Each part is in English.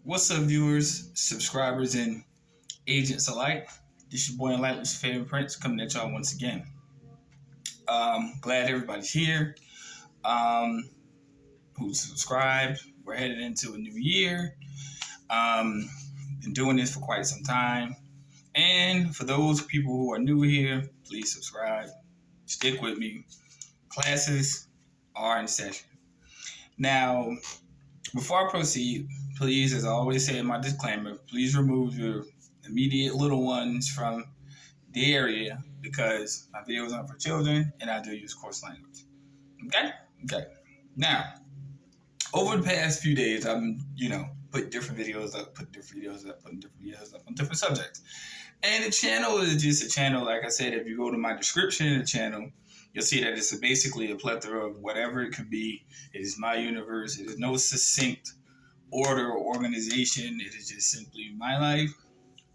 What's up, viewers, subscribers, and agents alike? This your boy Enlightened, Luciferian Prince, coming at y'all once again. Glad everybody's here. Who's subscribed? We're headed into a new year. Been doing this for quite some time. And for those people who are new here, please subscribe. Stick with me. Classes are in session. Now, before I proceed, please, as I always say in my disclaimer, please remove your immediate little ones from the area because my videos aren't for children and I do use coarse language. Okay. Now, over the past few days, I've been, putting different videos up on different subjects. And the channel is just a channel, like I said, if you go to my description of the channel, you'll see that it's basically a plethora of whatever it could be. It is my universe. It is no succinct order or organization. It is just simply my life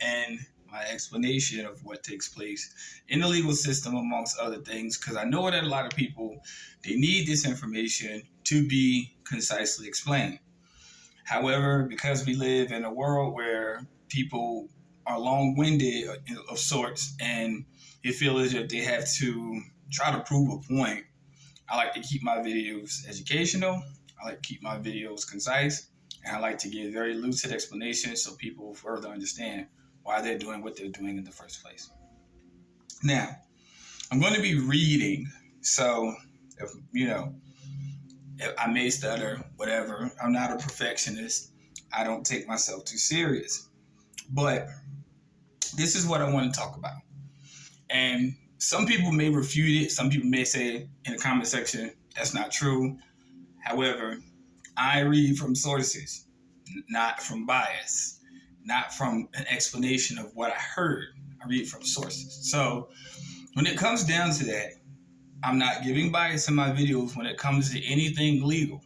and my explanation of what takes place in the legal system, amongst other things, because I know that a lot of people, they need this information to be concisely explained. However, because we live in a world where people are long-winded of sorts and they feel as if they have to try to prove a point, I like to keep my videos educational. I like to keep my videos concise. And I like to give very lucid explanations so people further understand why they're doing what they're doing in the first place. Now, I'm going to be reading. So, if I may stutter, whatever. I'm not a perfectionist. I don't take myself too serious. But this is what I want to talk about. And some people may refute it. Some people may say in the comment section, that's not true. However, I read from sources, not from bias, not from an explanation of what I heard. I read from sources. So when it comes down to that, I'm not giving bias in my videos when it comes to anything legal.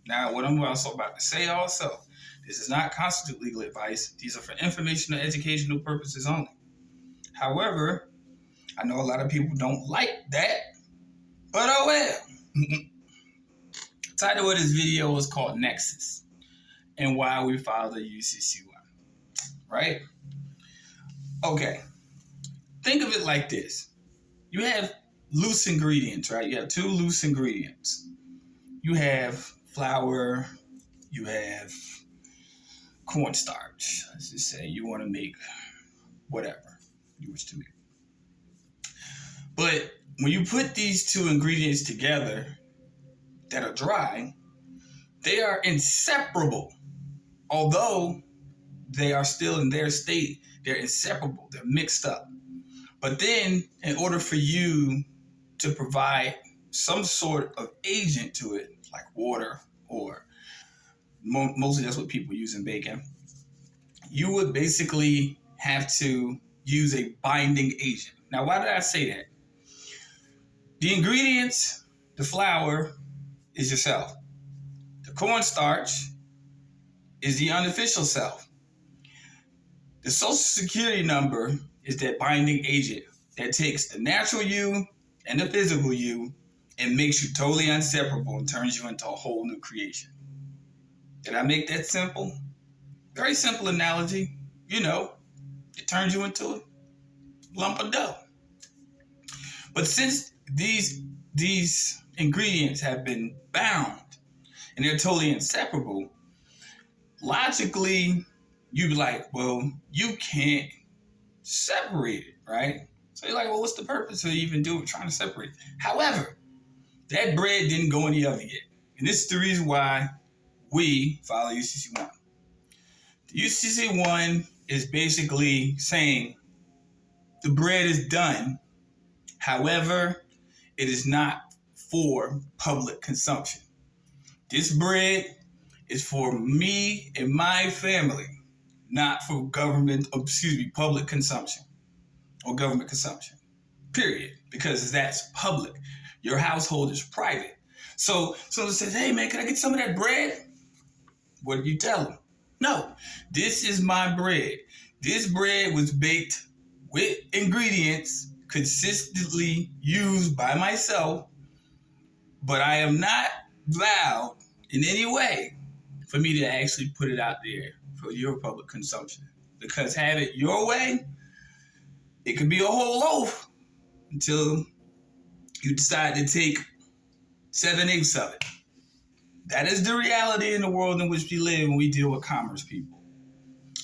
Now, what I'm also about to say also, this is not constitute legal advice. These are for informational, educational purposes only. However, I know a lot of people don't like that, but oh well. The title of this video is called Nexus and why we filed a UCC1, right? Okay, think of it like this. You have loose ingredients, right? You have two loose ingredients. You have flour, you have cornstarch. Let's just say you want to make whatever you wish to make. But when you put these two ingredients together that are dry, they are inseparable. Although they are still in their state, they're inseparable. They're mixed up. But then, in order for you to provide some sort of agent to it, like water, or mostly that's what people use in baking, you would basically have to use a binding agent. Now, why did I say that? The ingredients, the flour, is yourself. The cornstarch is the unofficial self. The social security number is that binding agent that takes the natural you and the physical you and makes you totally inseparable and turns you into a whole new creation. Did I make that simple? Very simple analogy. It turns you into a lump of dough. But since these ingredients have been bound and they're totally inseparable, logically, you'd be like, well, you can't separate it, right? So you're like, well, what's the purpose of even trying to separate it? However, that bread didn't go in the oven yet. And this is the reason why we follow UCC1. The UCC1 is basically saying the bread is done. However, it is not for public consumption. This bread is for me and my family, not for public consumption or government consumption, period, because that's public. Your household is private. So it says, hey man, can I get some of that bread? What do you tell them? No, this is my bread. This bread was baked with ingredients consistently used by myself, but I am not vowed in any way for me to actually put it out there for your public consumption. Because have it your way, it could be a whole loaf until you decide to take 7/8 of it. That is the reality in the world in which we live when we deal with commerce people.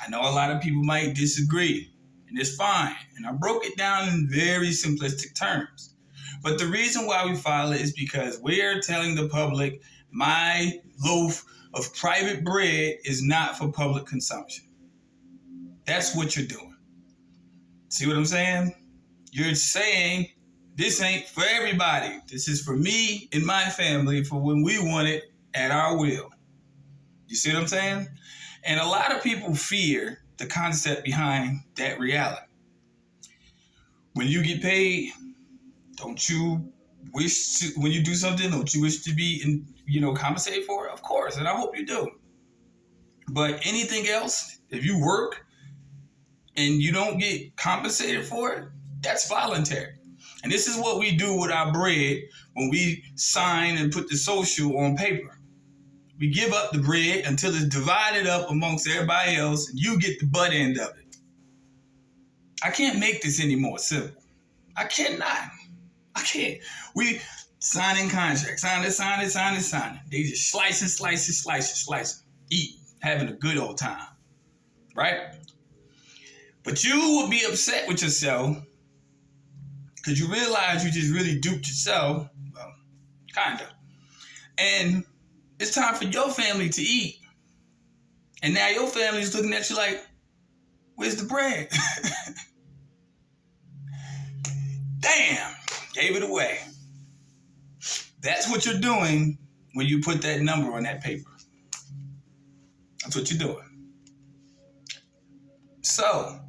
I know a lot of people might disagree, and it's fine. And I broke it down in very simplistic terms. But the reason why we file it is because we're telling the public my loaf of private bread is not for public consumption. That's what you're doing. See what I'm saying? You're saying this ain't for everybody. This is for me and my family for when we want it at our will. You see what I'm saying? And a lot of people fear the concept behind that reality. When you get paid, don't you wish to, when you do something, don't you wish to be, compensated for it? Of course, and I hope you do. But anything else, if you work and you don't get compensated for it, that's voluntary. And this is what we do with our bread when we sign and put the social on paper. We give up the bread until it's divided up amongst everybody else, and you get the butt end of it. I can't make this any more simple. I cannot. I can't. We signing contracts, sign it. They just slicing, eat, having a good old time, right? But you would be upset with yourself because you realize you just really duped yourself. Well, kind of. And it's time for your family to eat. And now your family's looking at you like, where's the bread? Damn, gave it away. That's what you're doing when you put that number on that paper. That's what you're doing. So,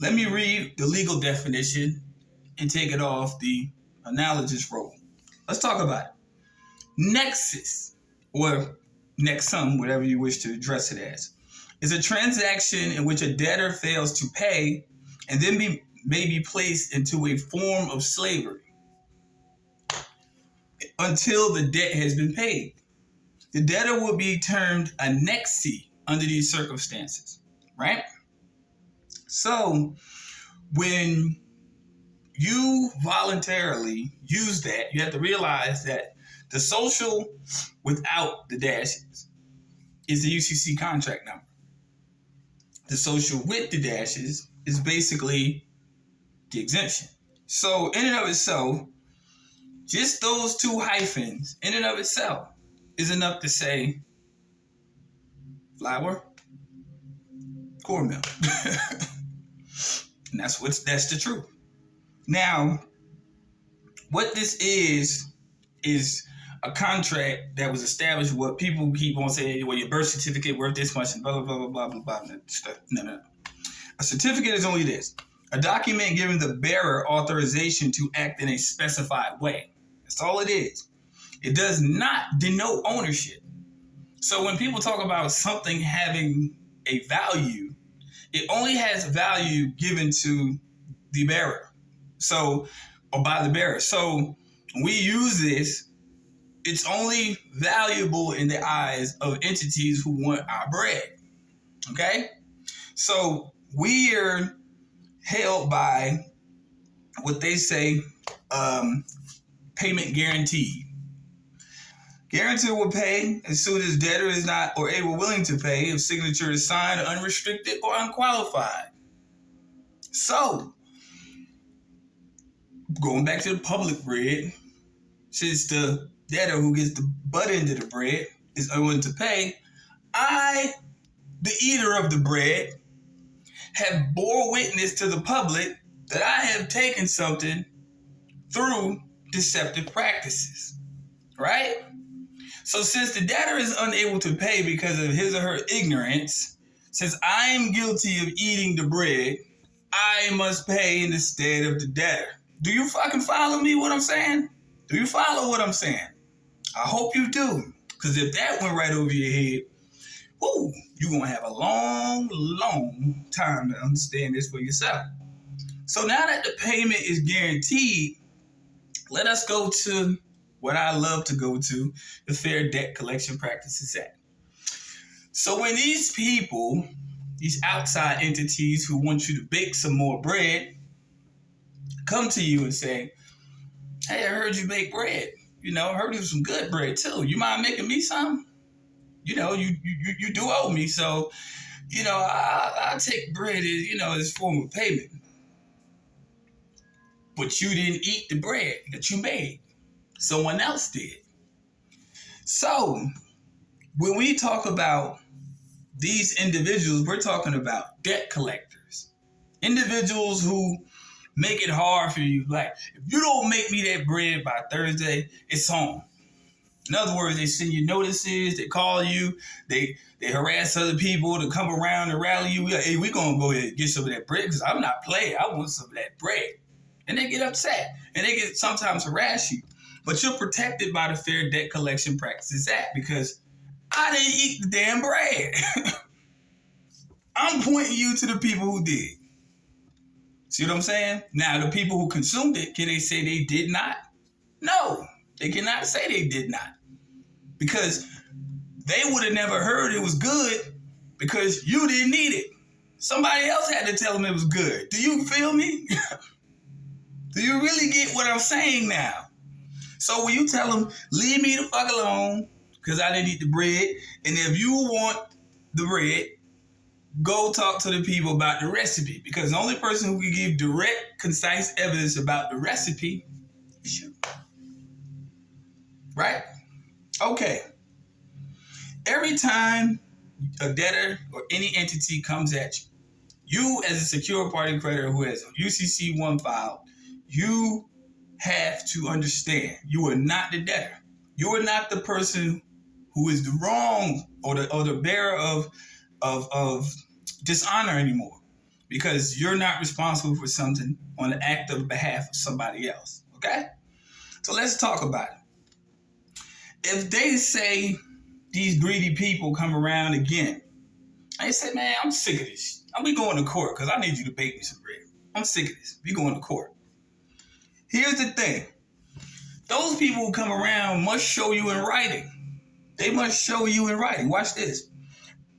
let me read the legal definition and take it off the analogous roll. Let's talk about it. Nexus, or nexum, whatever you wish to address it as, is a transaction in which a debtor fails to pay and then may be placed into a form of slavery until the debt has been paid. The debtor will be termed a nexi under these circumstances, right? So, when you voluntarily use that, you have to realize that the social without the dashes is the UCC contract number. The social with the dashes is basically the exemption. So in and of itself, just those two hyphens in and of itself is enough to say flour, cornmeal. And that's the truth. Now, what this is a contract that was established. What people keep on saying, well, your birth certificate worth this much and blah, blah, blah, blah, blah, blah, blah. No. A certificate is only this: a document giving the bearer authorization to act in a specified way. That's all it is. It does not denote ownership. So when people talk about something having a value, it only has value given to the bearer. So, or by the bearer. So when we use this, it's only valuable in the eyes of entities who want our bread. Okay? So we're held by what they say, payment guaranteed. Guarantor will pay as soon as debtor is not or able willing to pay if signature is signed unrestricted or unqualified. So, going back to the public bread, since the debtor who gets the butt end of the bread is unwilling to pay, I, the eater of the bread, have bore witness to the public that I have taken something through deceptive practices, right? So since the debtor is unable to pay because of his or her ignorance, since I am guilty of eating the bread, I must pay in the stead of the debtor. Do you fucking follow me what I'm saying? Do you follow what I'm saying? I hope you do. Because if that went right over your head, whoo, you're going to have a long, long time to understand this for yourself. So now that the payment is guaranteed, let us go to what I love to go to, the Fair Debt Collection Practices Act. So when these people, these outside entities who want you to bake some more bread, come to you and say, hey, I heard you bake bread. I heard it was some good bread too. You mind making me some? You do owe me. So, I'll take bread as a form of payment. But you didn't eat the bread that you made. Someone else did. So when we talk about these individuals, we're talking about debt collectors. Individuals who make it hard for you. Like, if you don't make me that bread by Thursday, it's on. In other words, they send you notices, they call you, they harass other people to come around and rally you. Hey, we're going to go ahead and get some of that bread because I'm not playing. I want some of that bread. And they get upset. And they get sometimes harass you. But you're protected by the Fair Debt Collection Practices Act because I didn't eat the damn bread. I'm pointing you to the people who did. See what I'm saying? Now, the people who consumed it, can they say they did not? No, they cannot say they did not. Because they would have never heard it was good because you didn't eat it. Somebody else had to tell them it was good. Do you feel me? Do you really get what I'm saying now? So when you tell them, leave me the fuck alone because I didn't eat the bread, and if you want the bread, go talk to the people about the recipe because the only person who can give direct, concise evidence about the recipe is you. Right? Okay. Every time a debtor or any entity comes at you, you as a secure party creditor who has a UCC1 file, you have to understand you are not the debtor. You are not the person who is the wrong or the bearer of dishonor anymore because you're not responsible for something on the act of behalf of somebody else. Okay? So let's talk about it. If they say these greedy people come around again, they say, man, I'm sick of this. We going to court because I need you to bake me some bread. I'm sick of this. We going to court. Here's the thing. Those people who come around must show you in writing. They must show you in writing. Watch this.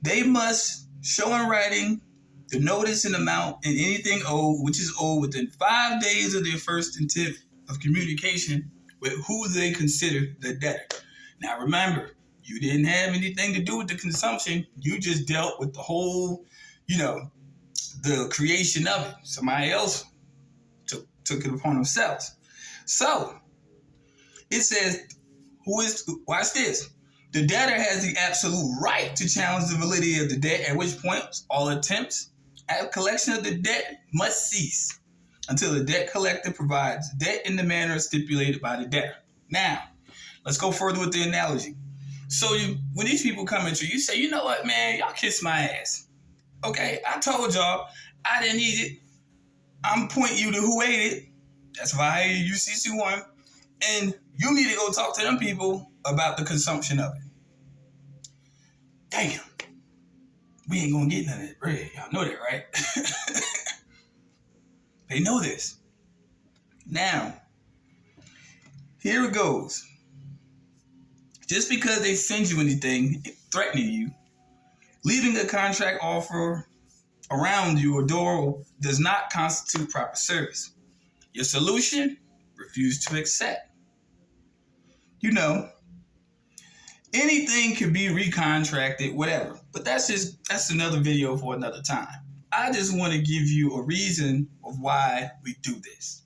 They must show in writing the notice and amount and anything owed, which is owed within 5 days of their first intent of communication with who they consider the debtor. Now remember, you didn't have anything to do with the consumption. You just dealt with the whole, the creation of it. Somebody else took it upon themselves. So it says, watch this. The debtor has the absolute right to challenge the validity of the debt, at which point all attempts at collection of the debt must cease until the debt collector provides debt in the manner stipulated by the debtor. Now, let's go further with the analogy. So when these people come at you, you say, you know what, man, y'all kiss my ass. Okay, I told y'all I didn't eat it. I'm pointing you to who ate it. That's via UCC1. And you need to go talk to them people about the consumption of it. Damn. We ain't gonna get none of that bread. Y'all know that, right? They know this. Now, here it goes. Just because they send you anything threatening you, leaving a contract offer around your door does not constitute proper service. Your solution? Refuse to accept. Anything can be recontracted, whatever. But that's another video for another time. I just want to give you a reason of why we do this.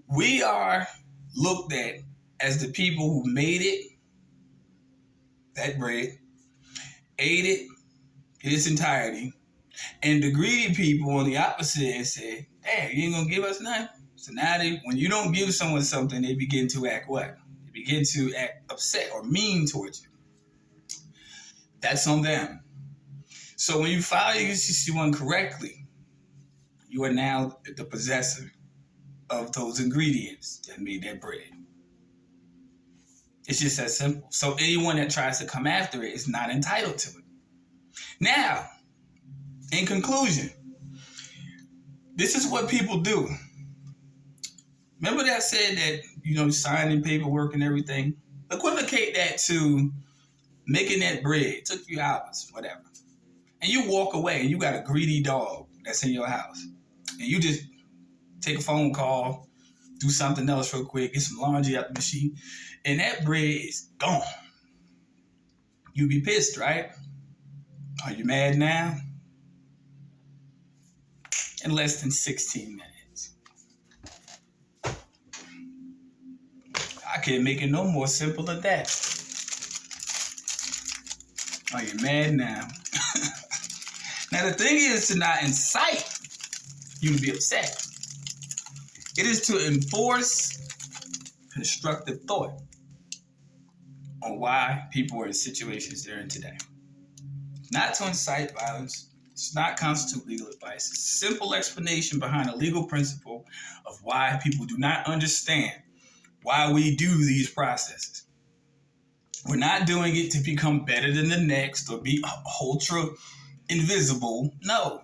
We are looked at as the people who made it, that bread, ate it in its entirety, and the greedy people on the opposite end say, damn, you ain't gonna give us nothing? So now when you don't give someone something, they begin to act what? They begin to act upset or mean towards you. That's on them. So when you file your UCC1 correctly, you are now the possessor of those ingredients that made that bread. It's just that simple. So anyone that tries to come after it is not entitled to it. Now, in conclusion, this is what people do. Remember that I said that, signing paperwork and everything? Equivocate that to making that bread took you hours, whatever. And you walk away and you got a greedy dog that's in your house. And you just take a phone call, do something else real quick, get some laundry out the machine, and that bread is gone. You be pissed, right? Are you mad now? In less than 16 minutes. I can't make it no more simple than that. Are you mad now? Now the thing is to not incite you to be upset. It is to enforce constructive thought on why people are in situations they're in today. Not to incite violence. It's not constitute legal advice. It's a simple explanation behind a legal principle of why people do not understand why we do these processes. We're not doing it to become better than the next or be ultra invisible. No,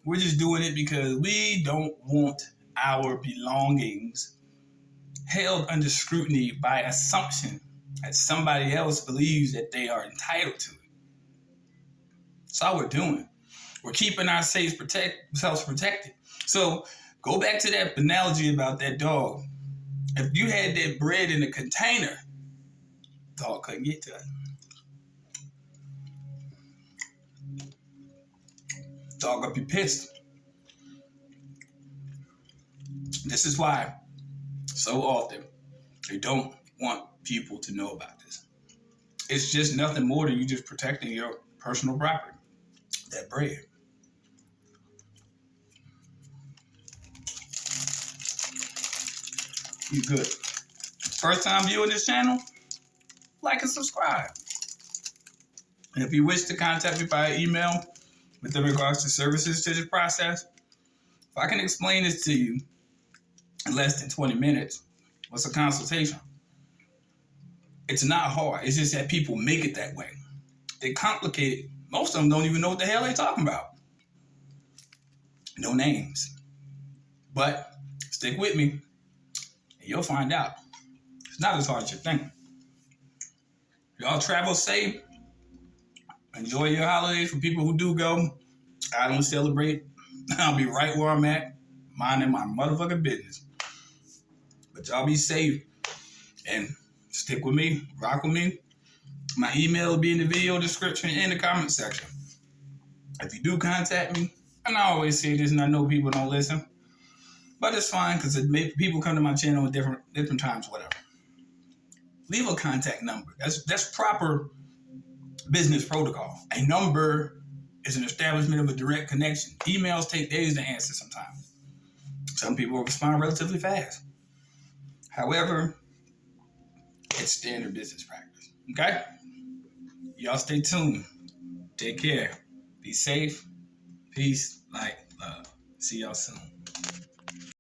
we're just doing it because we don't want our belongings held under scrutiny by assumption that somebody else believes that they are entitled to it. That's all we're doing. We're keeping ourselves protected. So go back to that analogy about that dog. If you had that bread in a container, dog couldn't get to it. Dog would be pissed. This is why so often they don't want people to know about this. It's just nothing more than you just protecting your personal property. That bread. You good. First time viewing this channel, like and subscribe. And if you wish to contact me by email with regards to services to this process, if I can explain this to you in less than 20 minutes, what's a consultation? It's not hard. It's just that people make it that way. They complicate it. Most of them don't even know what the hell they're talking about. No names. But stick with me, and you'll find out. It's not as hard as you think. Y'all travel safe. Enjoy your holidays for people who do go. I don't celebrate. I'll be right where I'm at, minding my motherfucking business. But y'all be safe and stick with me, rock with me. My email will be in the video description and in the comment section. If you do contact me, and I always say this and I know people don't listen, but it's fine because people come to my channel at different times, whatever. Leave a contact number. That's proper business protocol. A number is an establishment of a direct connection. Emails take days to answer sometimes. Some people respond relatively fast. However, it's standard business practice. Okay? Y'all stay tuned. Take care. Be safe. Peace, light, love. See y'all soon.